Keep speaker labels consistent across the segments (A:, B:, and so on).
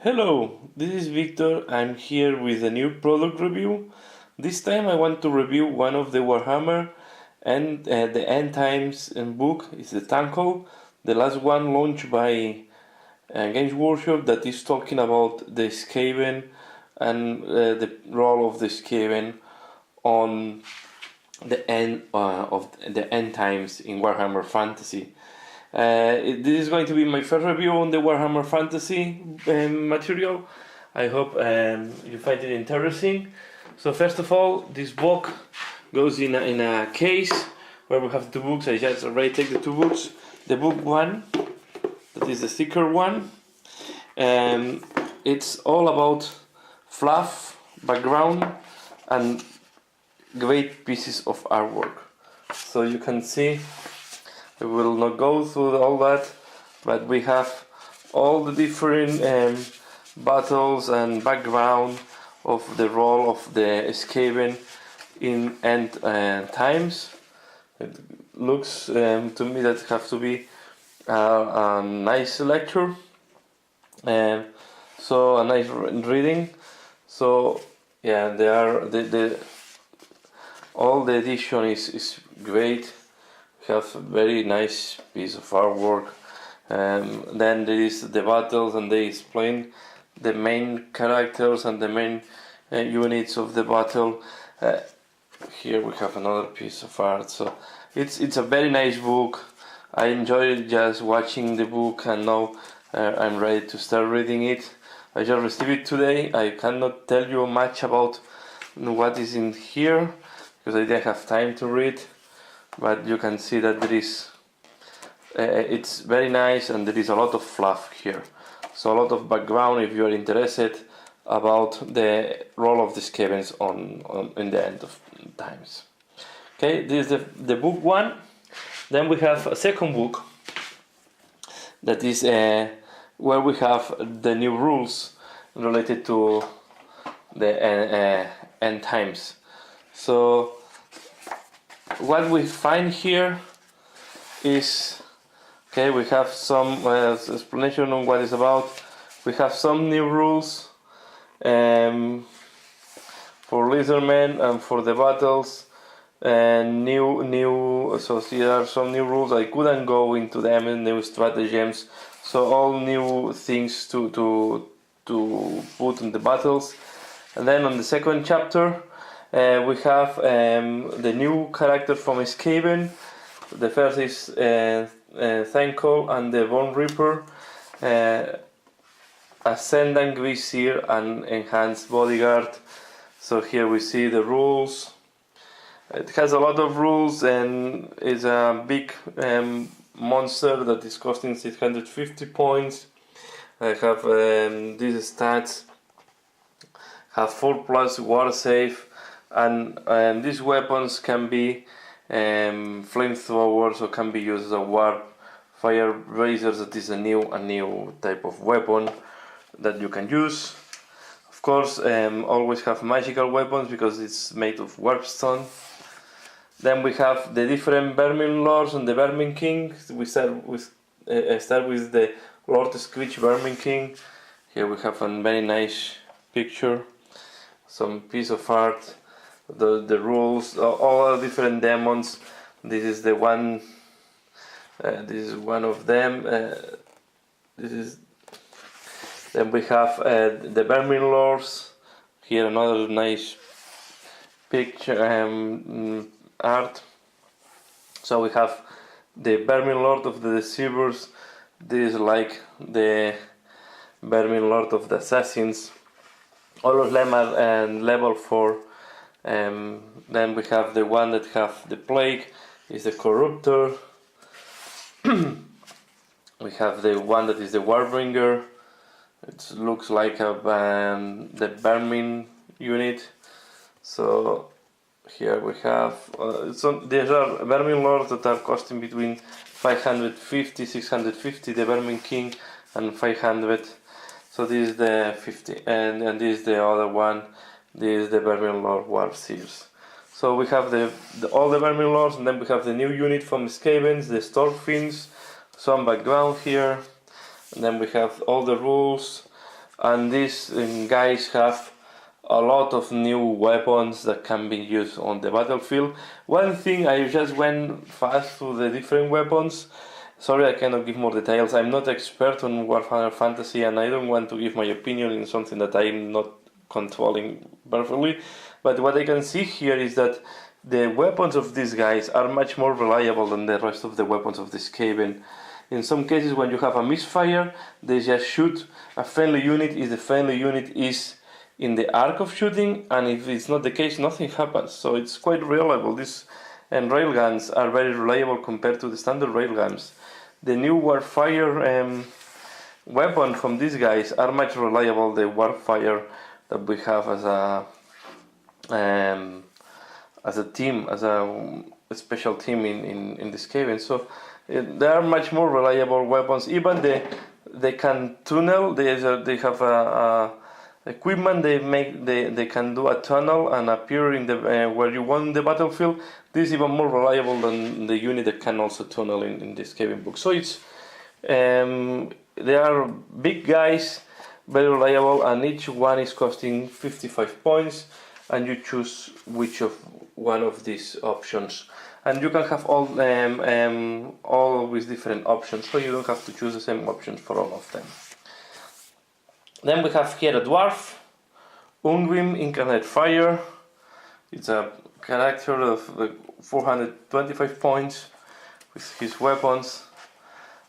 A: Hello, this is Victor. I'm here with a new product review. This time I want to review one of the Warhammer and the End Times book. It's the Thanquol, the last one launched by Games Workshop that is talking about the Skaven and the role of the Skaven on the end of the End Times in Warhammer Fantasy. This is going to be my first review on the Warhammer Fantasy material. I hope you find it interesting. So first of all, this book goes in a case where we have two books. I just already take the two books. The book one, that is the thicker one, and it's all about fluff, background, and great pieces of artwork. So you can see, I will not go through all that, but we have all the different battles and background of the role of the Skaven in End Times. It looks to me that have to be a nice lecture, so a nice reading. So yeah, they are the all the edition is great. Have a very nice piece of artwork. Then there is the battles, and they explain the main characters and the main units of the battle. Here we have another piece of art. So it's a very nice book. I enjoyed just watching the book, and now I'm ready to start reading it. I just received it today. I cannot tell you much about what is in here because I didn't have time to read. But you can see that there is it's very nice, and there is a lot of fluff here, so a lot of background if you are interested about the role of the Skavens on in the End of Times. Okay, this is the book one. Then we have a second book that is where we have the new rules related to the End Times. So what we find here is, okay, we have some explanation on what it's about. We have some new rules for Lizardmen and for the battles, and so there are some new rules. I couldn't go into them, and new stratagems, so all new things to put in the battles. And then on the second chapter we have the new character from Skaven. The first is Thanquol and the Bone Reaper, Ascendant Vizier and Enhanced Bodyguard. So here we see the rules. It has a lot of rules and is a big monster that is costing 650 points. I have these stats. Have 4+ war save. And these weapons can be flamethrowers, or can be used as a warp fire razors. That is a new type of weapon that you can use. Of course, always have magical weapons because it's made of warpstone. Then we have the different Vermin Lords and the Vermin King. We start with the Lord Screech Vermin King. Here we have a very nice picture, some piece of art. The rules, all the different demons. This is the one. This is one of them. Then we have the Vermin Lords. Here another nice picture art. So we have the Vermin Lord of the Deceivers. This is like the Vermin Lord of the Assassins. All of them are level 4. Then we have the one that have the plague, is the Corruptor. We have the one that is the Warbringer. It looks like the Vermin unit. So here we have these are Vermin Lords that are costing between 550, 650, the Vermin King, and 500. So this is the 50, and this is the other one. This is the Vermin Lord War Seers. So we have all the Vermin Lords, and then we have the new unit from Skavens, the Stormfiends, some background here, and then we have all the rules, and these guys have a lot of new weapons that can be used on the battlefield. One thing, I just went fast through the different weapons. Sorry, I cannot give more details. I'm not expert on Warhammer Fantasy, and I don't want to give my opinion in something that I'm not controlling perfectly. But what I can see here is that the weapons of these guys are much more reliable than the rest of the weapons of this Skaven. In some cases, when you have a misfire, they just shoot a friendly unit if the friendly unit is in the arc of shooting, and if it's not the case, nothing happens. So it's quite reliable. These railguns are very reliable compared to the standard railguns. The new Warfire weapon from these guys are much reliable. The Warfire that we have as a team, as a special team in this Skaven. So they are much more reliable weapons. Even they can tunnel. They have a equipment. They can do a tunnel and appear in the where you want in the battlefield. This is even more reliable than the unit that can also tunnel in this Skaven book. So it's they are big guys, very reliable, and each one is costing 55 points, and you choose which of one of these options. And you can have all with different options, so you don't have to choose the same options for all of them. Then we have here a dwarf, Ungrim Incarnate Fire. It's a character of 425 points with his weapons.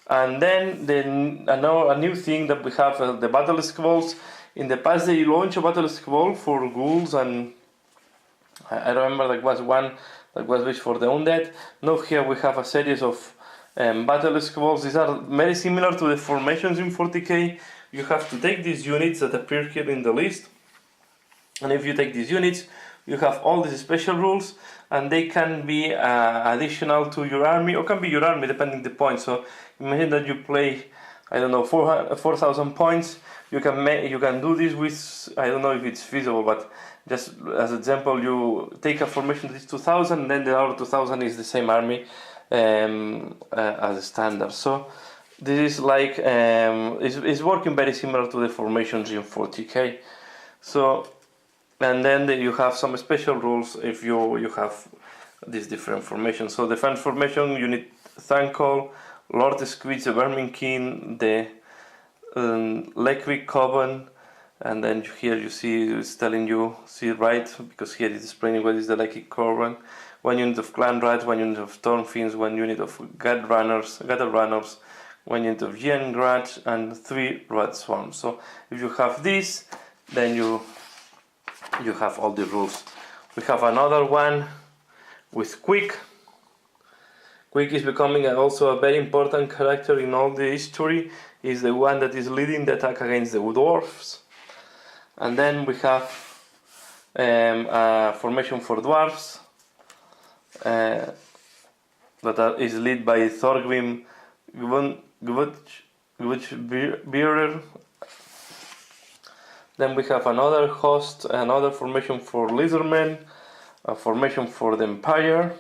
A: And then a new thing that we have, the battle scrolls. In the past they launched a battle scroll for ghouls, and I remember there was one that was based for the undead. Now here we have a series of battle scrolls. These are very similar to the formations in 40k. You have to take these units that appear here in the list, and if you take these units, you have all these special rules, and they can be additional to your army, or can be your army depending the points. So imagine that you play, I don't know, 4,000 points. You can do this with, I don't know if it's feasible, but just as example, you take a formation that is 2,000, and then the other 2,000 is the same army as a standard. So this is like it's working very similar to the formations in 40k. So, and then you have some special rules if you have these different formations. So the first formation, you need Thanquol, Lord Squid, the Vermin King, the Lecric Coven, and then here you see it's telling you, see right, because here it's explaining what is the Lecric Coven. 1 unit of Clan Rats, 1 unit of Stormfiends, 1 unit of Gather Runners, 1 unit of Giant Rats, and 3 Rat Swarms. So if you have this, then you have all the rules. We have another one with Quick. Quick is becoming also a very important character in all the history. Is the one that is leading the attack against the dwarfs. And then we have a formation for dwarfs that is led by Thorgrim Gvutchbearer. Then we have another host, another formation for lizardmen, a formation for the Empire.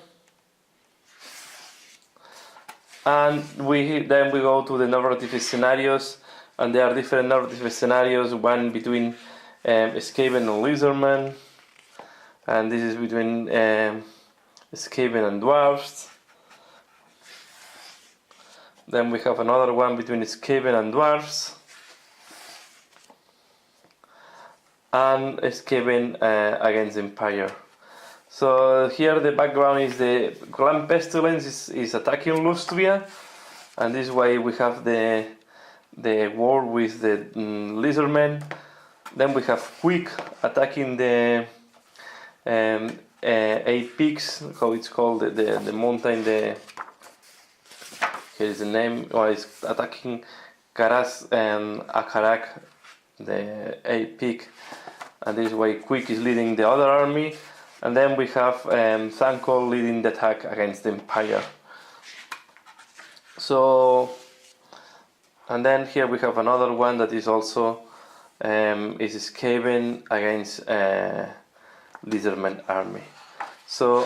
A: And then we go to the narrative scenarios, and there are different narrative scenarios, one between Skaven and Lizardmen, and this is between Skaven and Dwarves. Then we have another one between Skaven and Dwarves, and Skaven against Empire. So here the background is the Clan Pestilence is attacking Lustria, and this way we have the war with the lizardmen. Then we have Quick attacking the 8 peaks, how it's called, the mountain. Here is the name. Well, it's attacking Karas and Akarak, the 8 peak, and this way Quick is leading the other army. And then we have Thanquol leading the attack against the Empire. So, and then here we have another one that is also is Skaven against Lizardman army. So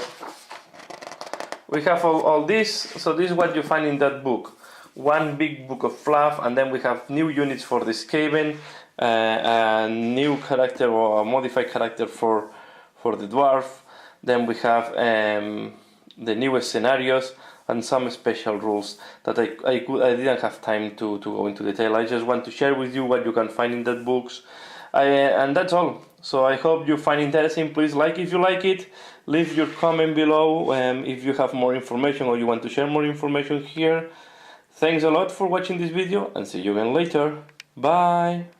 A: we have all this. So this is what you find in that book. One big book of fluff, and then we have new units for the Skaven, a new character or a modified character for the dwarf. Then we have the newest scenarios and some special rules that I didn't have time to go into detail. I just want to share with you what you can find in that books, and that's all. So I hope you find interesting. Please like if you like it, leave your comment below if you have more information or you want to share more information here. Thanks a lot for watching this video and see you again later. Bye.